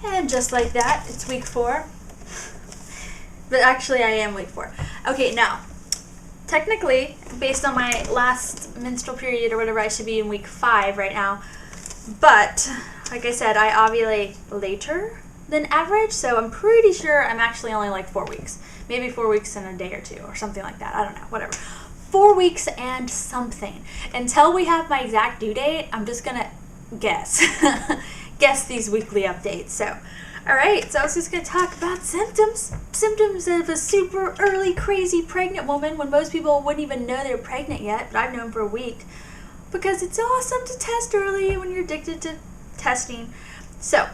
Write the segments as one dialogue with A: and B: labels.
A: And just like that, it's week 4. But actually, I am week 4. Okay, now, technically, based on my last menstrual period or whatever, I should be in week 5 right now. But, like I said, I ovulate later than average, so I'm pretty sure I'm actually only like 4 weeks. Maybe 4 weeks and a day or 2 or something like that. I don't know, whatever. 4 weeks and something. Until we have my exact due date, I'm just gonna guess. Guess these weekly updates. So, alright, so I was just gonna talk about symptoms. Symptoms of a super early, crazy pregnant woman when most people wouldn't even know they're pregnant yet, but I've known for a week. Because it's awesome to test early when you're addicted to testing. So,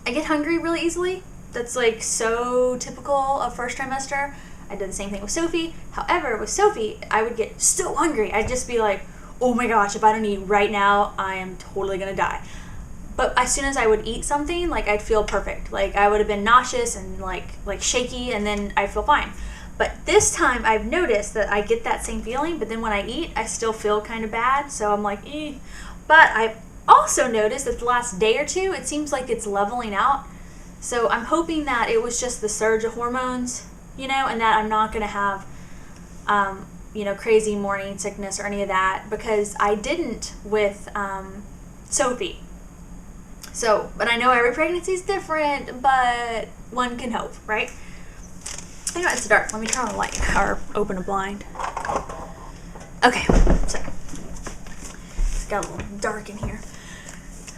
A: I get hungry really easily. That's like so typical of first trimester. I did the same thing with Sophie. However, with Sophie, I would get so hungry. I'd just be like, oh my gosh, if I don't eat right now, I am totally gonna die. But as soon as I would eat something, like I'd feel perfect. Like I would have been nauseous and like shaky, and then I'd feel fine. But this time I've noticed that I get that same feeling, but then when I eat, I still feel kind of bad. So I'm like, eh. But I've also noticed that the last day or 2, it seems like it's leveling out. So I'm hoping that it was just the surge of hormones, you know, and that I'm not going to have, you know, crazy morning sickness or any of that, because I didn't with Sophie. So, but I know every pregnancy is different, but one can hope, right? I know it's dark. Let me turn on the light or open a blind. Okay, so it's got a little dark in here.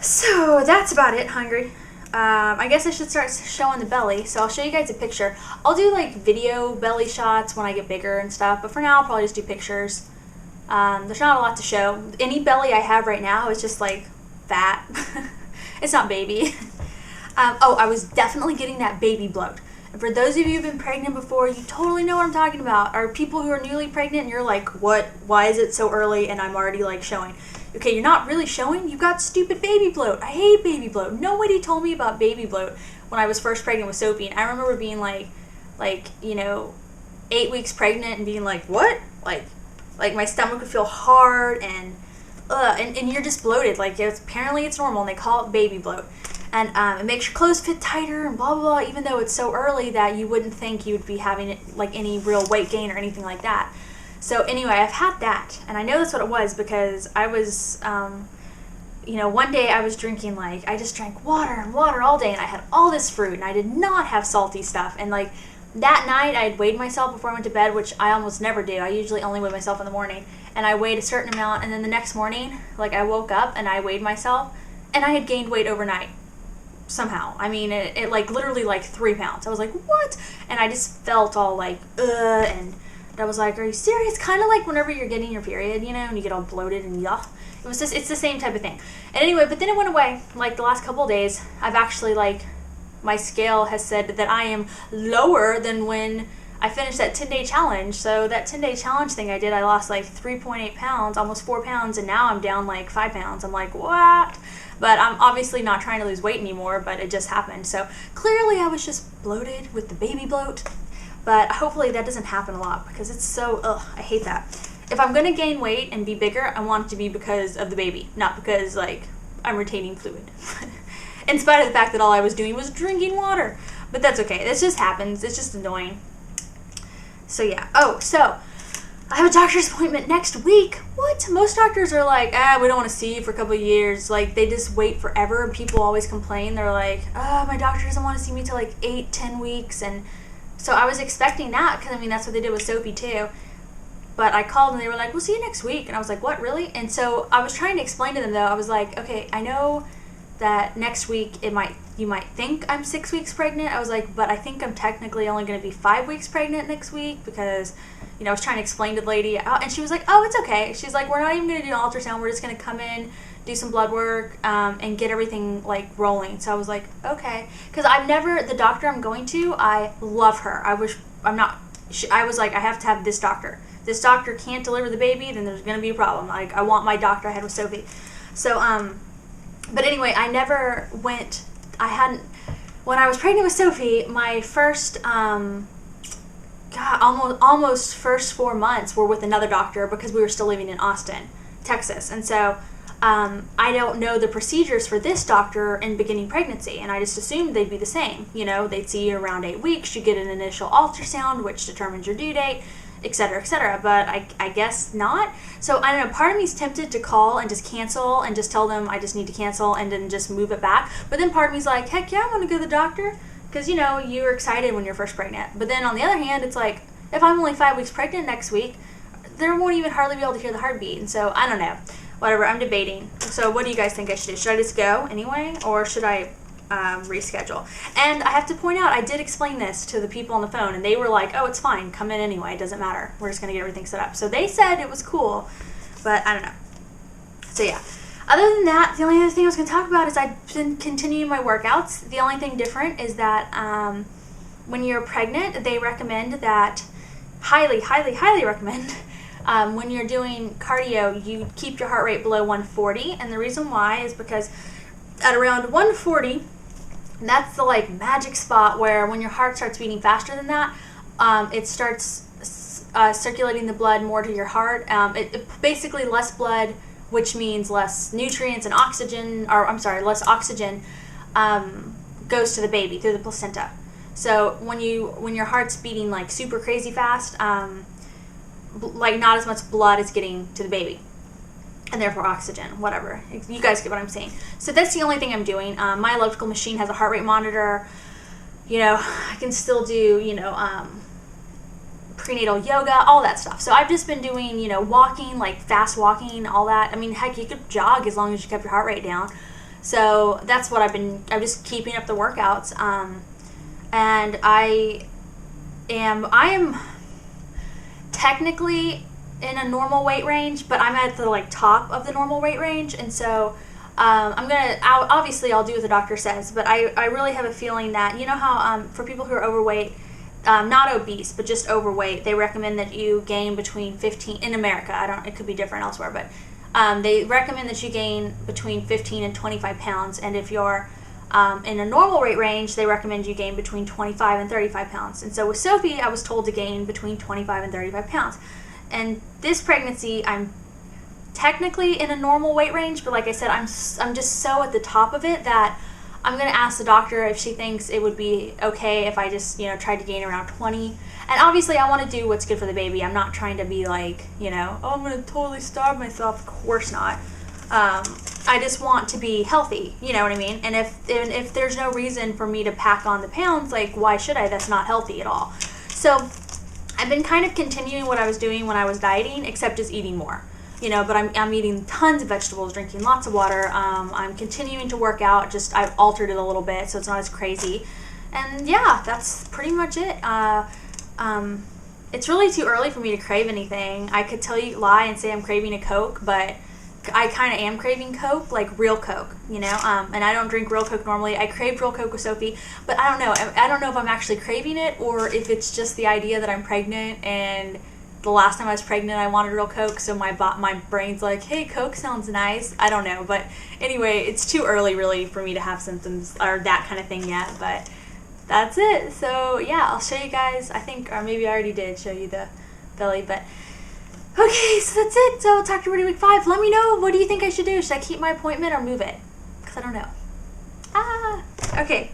A: So that's about it. Hungry. I guess I should start showing the belly. So I'll show you guys a picture. I'll do like video belly shots when I get bigger and stuff, but for now I'll probably just do pictures. There's not a lot to show. Any belly I have right now is just like fat. It's not baby. Oh, I was definitely getting that baby bloat. And for those of you who've been pregnant before, you totally know what I'm talking about. Are people who are newly pregnant and you're like, what? Why is it so early and I'm already like showing? Okay, you're not really showing. You got stupid baby bloat. I hate baby bloat. Nobody told me about baby bloat when I was first pregnant with Sophie. And I remember being like, you know, 8 weeks pregnant and being like, what? Like my stomach would feel hard and you're just bloated. Like apparently it's normal and they call it baby bloat. And it makes your clothes fit tighter and blah, blah, blah, even though it's so early that you wouldn't think you'd be having like any real weight gain or anything like that. So anyway, I've had that, and I know that's what it was because I was, you know, one day I was drinking, like, I just drank water and water all day, and I had all this fruit, and I did not have salty stuff, and like, that night I had weighed myself before I went to bed, which I almost never do. I usually only weigh myself in the morning, and I weighed a certain amount, and then the next morning, like, I woke up and I weighed myself, and I had gained weight overnight. Somehow. I mean, it like literally like 3 pounds. I was like, what? And I just felt all like, and I was like, are you serious? Kind of like whenever you're getting your period, you know, and you get all bloated and yuck. It's the same type of thing. And anyway, but then it went away. Like the last couple of days, I've actually like, my scale has said that I am lower than when I finished that 10-day challenge. So that 10-day challenge thing I did, I lost like 3.8 pounds, almost 4 pounds, and now I'm down like 5 pounds. I'm like, what? But I'm obviously not trying to lose weight anymore, but it just happened. So clearly I was just bloated with the baby bloat. But hopefully that doesn't happen a lot because it's so, I hate that. If I'm going to gain weight and be bigger, I want it to be because of the baby, not because like I'm retaining fluid. In spite of the fact that all I was doing was drinking water. But that's okay. This just happens. It's just annoying. So yeah. Oh, so I have a doctor's appointment next week. What? Most doctors are like, we don't want to see you for a couple of years. Like, they just wait forever, and people always complain. They're like, my doctor doesn't want to see me till like 8-10 weeks. And so I was expecting that, because I mean, that's what they did with Sophie too. But I called and they were like, we'll see you next week. And I was like, what, really? And so I was trying to explain to them, though. I was like, okay, I know that next week you might think I'm 6 weeks pregnant. I was like, but I think I'm technically only going to be 5 weeks pregnant next week because, you know, I was trying to explain to the lady, and she was like, oh, it's okay. She's like, we're not even going to do an ultrasound. We're just going to come in, do some blood work, and get everything like rolling. So I was like, okay, because the doctor I'm going to, I love her. I was like, I have to have this doctor. This doctor can't deliver the baby, then there's going to be a problem. Like, I want my doctor I had with Sophie. So, but anyway, I never went, when I was pregnant with Sophie, my first, almost first 4 months were with another doctor because we were still living in Austin, Texas. And so I don't know the procedures for this doctor in beginning pregnancy, and I just assumed they'd be the same. You know, they'd see you around 8 weeks, you get an initial ultrasound, which determines your due date, etc., etc., but I guess not. So I don't know, part of me is tempted to call and just cancel and just tell them I just need to cancel and then just move it back. But then part of me is like, heck yeah, I want to go to the doctor, because, you know, you're excited when you're first pregnant. But then on the other hand, it's like, if I'm only 5 weeks pregnant next week, there won't even hardly be able to hear the heartbeat. And so I don't know. Whatever, I'm debating. So what do you guys think I should do? Should I just go anyway, or should I reschedule? And I have to point out, I did explain this to the people on the phone, and they were like, oh, it's fine, come in anyway, it doesn't matter, we're just going to get everything set up. So they said it was cool, but I don't know. So yeah, other than that, the only other thing I was going to talk about is I've been continuing my workouts. The only thing different is that when you're pregnant, they recommend that, highly recommend, when you're doing cardio, you keep your heart rate below 140, and the reason why is because at around 140, that's the like magic spot where when your heart starts beating faster than that, it starts circulating the blood more to your heart. It basically less blood, which means less nutrients and oxygen, or I'm sorry, less oxygen goes to the baby through the placenta. So when your heart's beating like super crazy fast, like not as much blood is getting to the baby, and therefore oxygen, whatever. You guys get what I'm saying. So that's the only thing I'm doing. My electrical machine has a heart rate monitor. You know, I can still do, you know, prenatal yoga, all that stuff. So I've just been doing, you know, walking, like fast walking, all that. I mean, heck, you could jog as long as you kept your heart rate down. So that's what I'm just keeping up the workouts. And I am technically in a normal weight range, but I'm at the like top of the normal weight range, and so obviously I'll do what the doctor says, but I really have a feeling that, you know how for people who are overweight, not obese, but just overweight, they recommend that you gain between 15, in America, it could be different elsewhere, but they recommend that you gain between 15 and 25 pounds, and if you're in a normal weight range, they recommend you gain between 25 and 35 pounds. And so with Sophie, I was told to gain between 25 and 35 pounds. And this pregnancy, I'm technically in a normal weight range, but like I said, I'm just so at the top of it that I'm going to ask the doctor if she thinks it would be okay if I just, you know, tried to gain around 20. And obviously I want to do what's good for the baby. I'm not trying to be like, you know, oh, I'm going to totally starve myself. Of course not. I just want to be healthy, you know what I mean? And if there's no reason for me to pack on the pounds, like, why should I? That's not healthy at all. So I've been kind of continuing what I was doing when I was dieting, except just eating more, you know, but I'm eating tons of vegetables, drinking lots of water. I'm continuing to work out, just I've altered it a little bit so it's not as crazy. And yeah, that's pretty much it. It's really too early for me to crave anything. I could lie and say I'm craving a Coke, but I kind of am craving Coke, like real Coke, you know, and I don't drink real Coke normally. I craved real Coke with Sophie, but I don't know. I don't know if I'm actually craving it or if it's just the idea that I'm pregnant, and the last time I was pregnant I wanted real Coke, so my brain's like, hey, Coke sounds nice. I don't know, but anyway, it's too early really for me to have symptoms or that kind of thing yet, but that's it. So yeah, I'll show you guys, I think, or maybe I already did show you the belly, but okay, so that's it. So talk to everybody week 5. Let me know, what do you think I should do? Should I keep my appointment or move it? Because I don't know. Okay.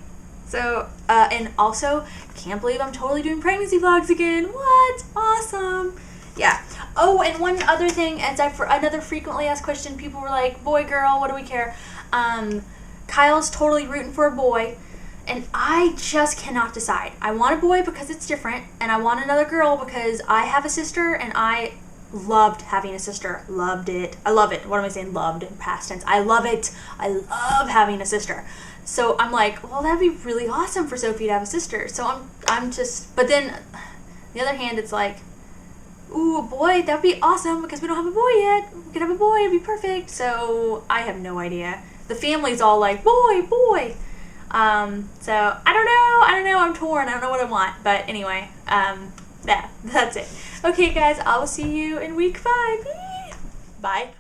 A: So, and also, can't believe I'm totally doing pregnancy vlogs again. What? Awesome. Yeah. Oh, and one other thing, another frequently asked question, people were like, boy, girl, what do we care? Kyle's totally rooting for a boy, and I just cannot decide. I want a boy because it's different, and I want another girl because I have a sister, and I loved having a sister. Loved it. I love it. What am I saying? Loved in past tense. I love it. I love having a sister. So I'm like, well, that'd be really awesome for Sophie to have a sister. So I'm just, but then on the other hand, it's like, ooh, a boy, that'd be awesome because we don't have a boy yet. We could have a boy, it'd be perfect. So I have no idea. The family's all like, boy, boy. So I don't know. I'm torn. I don't know what I want. But anyway, yeah, that's it. Okay, guys, I will see you in week 5. Bye.